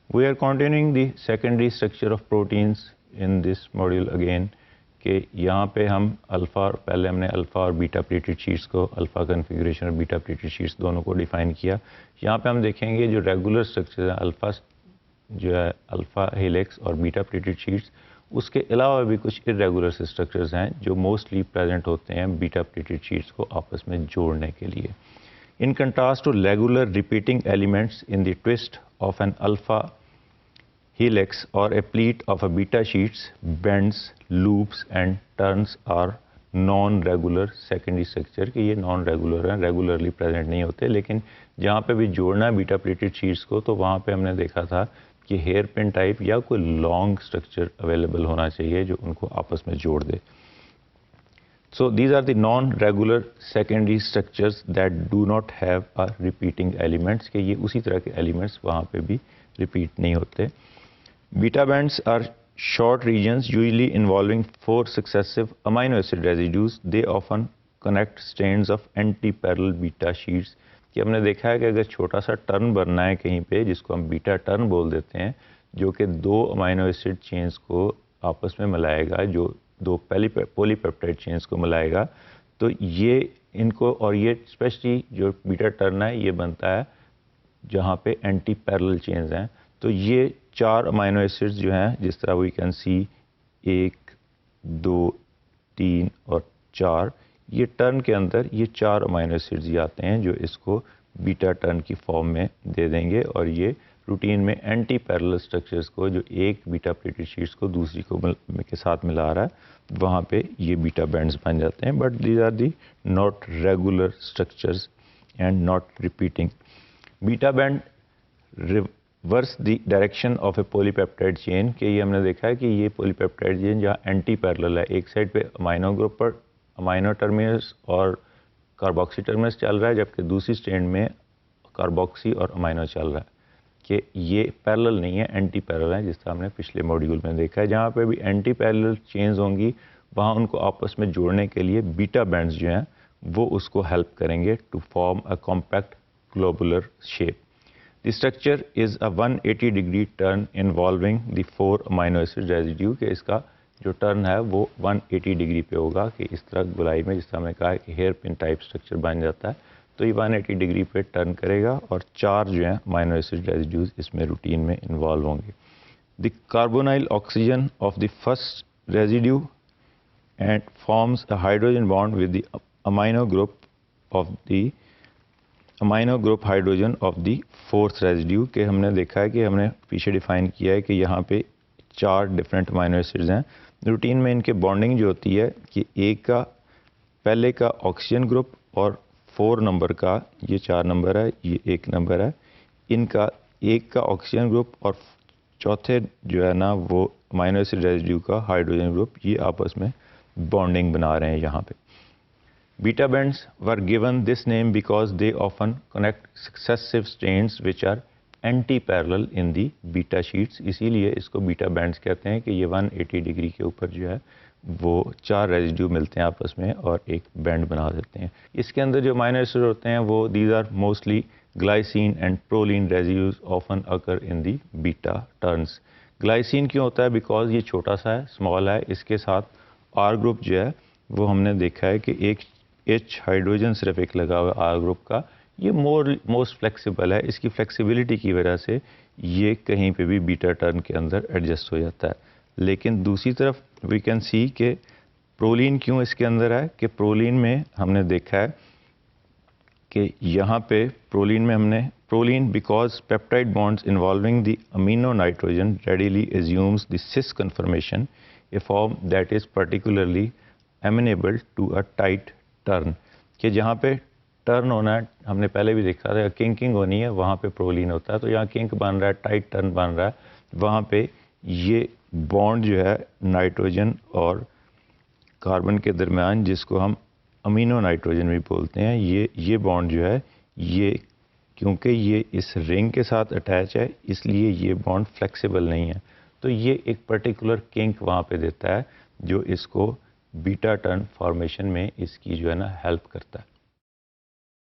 We are continuing the secondary structure of proteins in this module again कि यहाँ पे हम अल्फ़ा, पहले हमने अल्फ़ा और बीटा प्लेटेड शीट्स को, अल्फ़ा कन्फिग्रेशन और बीटा प्लेटेड शीट्स दोनों को डिफ़ाइन किया। यहाँ पे हम देखेंगे जो रेगुलर स्ट्रक्चर है अल्फ़ा जो है अल्फ़ा हेलिक्स और बीटा प्लेटेड शीट्स, उसके अलावा भी कुछ इरेगुलर स्ट्रक्चर्स हैं जो मोस्टली प्रेजेंट होते हैं बीटा प्लेटेड शीट्स को आपस में जोड़ने के लिए। In contrast to regular repeating elements in the twist of an alpha helix or a pleat of a beta sheets, bends, loops and turns are non-regular secondary structure कि ये non-regular हैं, regularly present नहीं होते, लेकिन जहाँ पे भी जोड़ना है बीटा प्लेटेड शीट्स को तो वहाँ पे हमने देखा था कि हेयर पिन टाइप या कोई लॉन्ग स्ट्रक्चर अवेलेबल होना चाहिए जो उनको आपस में जोड़ दे। So these are the non-regular secondary structures that do not have a repeating elements कि ये उसी तरह के elements वहाँ पे भी repeat नहीं होते। Beta bands are short regions usually involving 4 successive amino acid residues. They often connect strands of anti-parallel beta sheets कि हमने देखा है कि अगर छोटा सा टर्न बनना है कहीं पे जिसको हम बीटा टर्न बोल देते हैं जो कि 2 अमीनो एसिड चेन्स को आपस में मिलाएगा, जो 2 पॉलीपेप्टाइड चेन्स को मिलाएगा, तो ये इनको और ये स्पेशली जो बीटा टर्न है ये बनता है जहाँ पे एंटी पैरेलल चेन्स हैं। तो ये 4 अमीनो एसिड्स जो हैं जिस तरह वी कैन सी 1, 2, 3 और 4, ये टर्न के अंदर ये 4 अमीनो एसिड्स ही आते हैं जो इसको बीटा टर्न की फॉर्म में दे देंगे और ये रूटीन में एंटी पैरेलल स्ट्रक्चर्स को जो एक बीटा प्लेटेड शीट्स को दूसरी को के साथ मिला रहा है वहाँ पे ये बीटा बैंड्स बन जाते हैं। But these are the not regular structures and not repeating. Beta band reverse the direction of a polypeptide chain कि ये हमने देखा है कि ये पॉलीपेप्टाइड चेन जहाँ एंटी पैरेलल है, एक साइड पे अमाइनो ग्रुप पर अमाइनो टर्मिनस और कार्बोक्सी टर्मिनस चल रहा है जबकि दूसरी स्ट्रैंड में कार्बोक्सी और अमाइनो चल रहा है कि ये पैरेलल नहीं है, एंटी पैरेलल है, जिस तरह हमने पिछले मॉड्यूल में देखा है। जहाँ पे भी एंटी पैरेलल चेन्स होंगी वहाँ उनको आपस में जोड़ने के लिए बीटा बैंड्स जो हैं वो उसको हेल्प करेंगे to form a compact globular shape. The structure is a 180 degree turn involving the 4 amino acid residue कि इसका जो टर्न है वो 180 डिग्री पे होगा कि इस तरह गोलाई में जिस तरह हमने कहा है कि हेयर पिन टाइप स्ट्रक्चर बन जाता है, तो ये 180 डिग्री पे टर्न करेगा और 4 जो हैं अमीनो एसिड रेजिड्यूज इसमें रूटीन में इन्वॉल्व होंगे। The carbonyl oxygen of the first residue and forms a hydrogen bond with the amino group hydrogen of the fourth residue के हमने देखा है कि हमने पीछे डिफाइन किया है कि यहाँ पे 4 डिफरेंट अमीनो एसिड्स हैं। रूटीन में इनके बॉन्डिंग जो होती है कि एक का पहले का ऑक्सीजन ग्रुप और 4 नंबर का, ये 4 नंबर है, ये 1 नंबर है, इनका एक का ऑक्सीजन ग्रुप और चौथे जो है ना वो अमीनो एसिड रेजिड्यू का हाइड्रोजन ग्रुप, ये आपस में बॉन्डिंग बना रहे हैं यहाँ पे। Beta bands were given this name because they often connect successive strands which are anti parallel in the beta sheets, इसीलिए इसको बीटा बैंड्स कहते हैं कि ये 180 डिग्री के ऊपर जो है वो 4 रेजिड्यू मिलते हैं आपस में और एक बैंड बना देते हैं। इसके अंदर जो अमीनो एसिड होते हैं वो these are mostly glycine and proline residues often occur in the beta turns. Glycine क्यों होता है? बिकॉज ये छोटा सा है, स्मॉल है, इसके साथ आर ग्रुप जो है वो हमने देखा है कि एक H हाइड्रोजन सिर्फ एक लगा हुआ आर ग्रुप का, ये मोस्ट फ्लेक्सिबल है, इसकी फ्लेक्सिबिलिटी की वजह से ये कहीं पे भी बीटा टर्न के अंदर एडजस्ट हो जाता है। लेकिन दूसरी तरफ वी कैन सी कि प्रोलीन क्यों इसके अंदर है कि प्रोलीन में हमने देखा है कि यहाँ पे proline because peptide bonds involving the amino nitrogen readily assume the cis conformation, a form that is particularly amenable to a tight turn कि जहाँ पे टर्न होना है, हमने पहले भी देखा था किंकिंग होनी है वहाँ पे प्रोलीन होता है, तो यहाँ किंक बन रहा है, टाइट टर्न बन रहा है, वहाँ पे ये बॉन्ड जो है नाइट्रोजन और कार्बन के दरमियान जिसको हम अमीनो नाइट्रोजन भी बोलते हैं, ये बॉन्ड जो है ये क्योंकि ये इस रिंग के साथ अटैच है इसलिए ये बॉन्ड फ्लेक्सिबल नहीं है, तो ये एक पर्टिकुलर किंक वहाँ पे देता है जो इसको बीटा टर्न फॉर्मेशन में इसकी जो है ना हेल्प करता है।